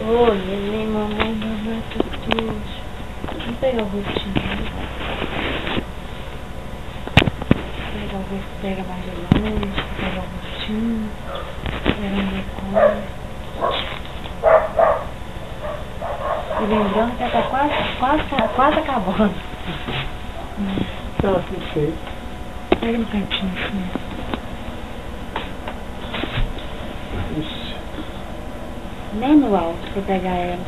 Oi, neném, mamãe, mamãe, tutucho. Vamos pegar o rostinho. Pega o rosto, pega mais de longe, pega o rostinho, pega um decote. E lembrando que ela tá quase acabando. Tá, perfeito. Pega no cantinho assim. Isso. Nem no alto pra pegar ela.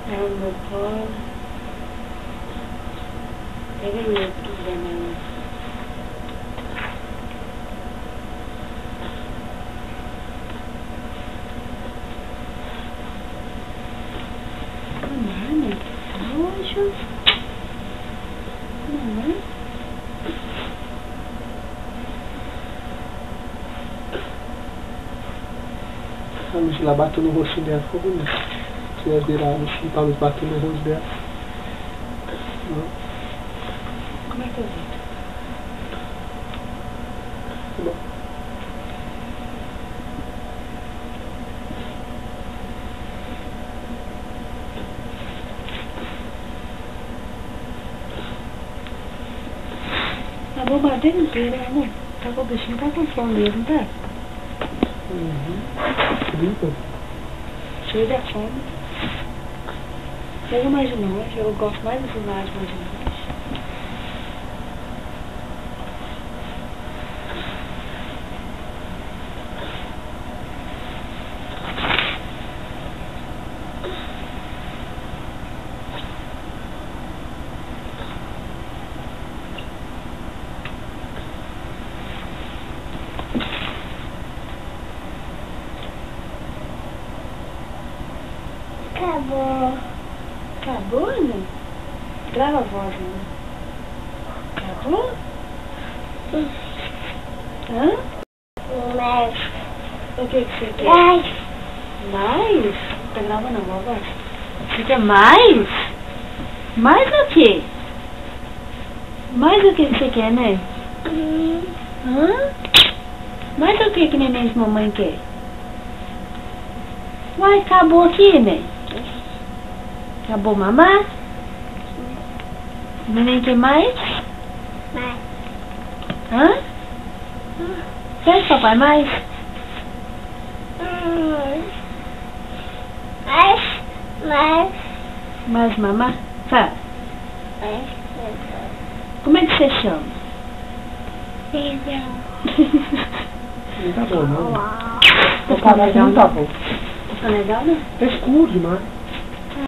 Pega no meu colo. Pega aí, se quiser, mamãe. Mamãe, nojo. Mamãe. A luz lá bateu no rosto dela, ficou bonito. Você ia virar assim, pra luz bater no rosto dela. Não. Como é que eu vi? Tá bom. Tá bom, bater inteira, amor. Tá com o bichinho, tá com fome mesmo, tá? Limpa. Cheio de fome. Pega mais de longe, eu gosto mais desse lado mais de longe. Acabou. Acabou, né? Grava a voz, né? Acabou? Hã? Mas, O que você quer? mas, Mais? Não tá gravando não, vovó. Você quer mais? Mais o quê? Mais o que você quer, né? Hã? Mais o que neném e mamãe quer? Uai, acabou aqui, né? Acabou mamar? Neném quer mais? mas, Hã? Quer papai mais? mas, Mais mamar? Tá. mas, Como é que você chama? feijão. Não tá bom, não. Uau. Vou parar aqui, não tá bom. Tá legal, né? Tá escuro demais.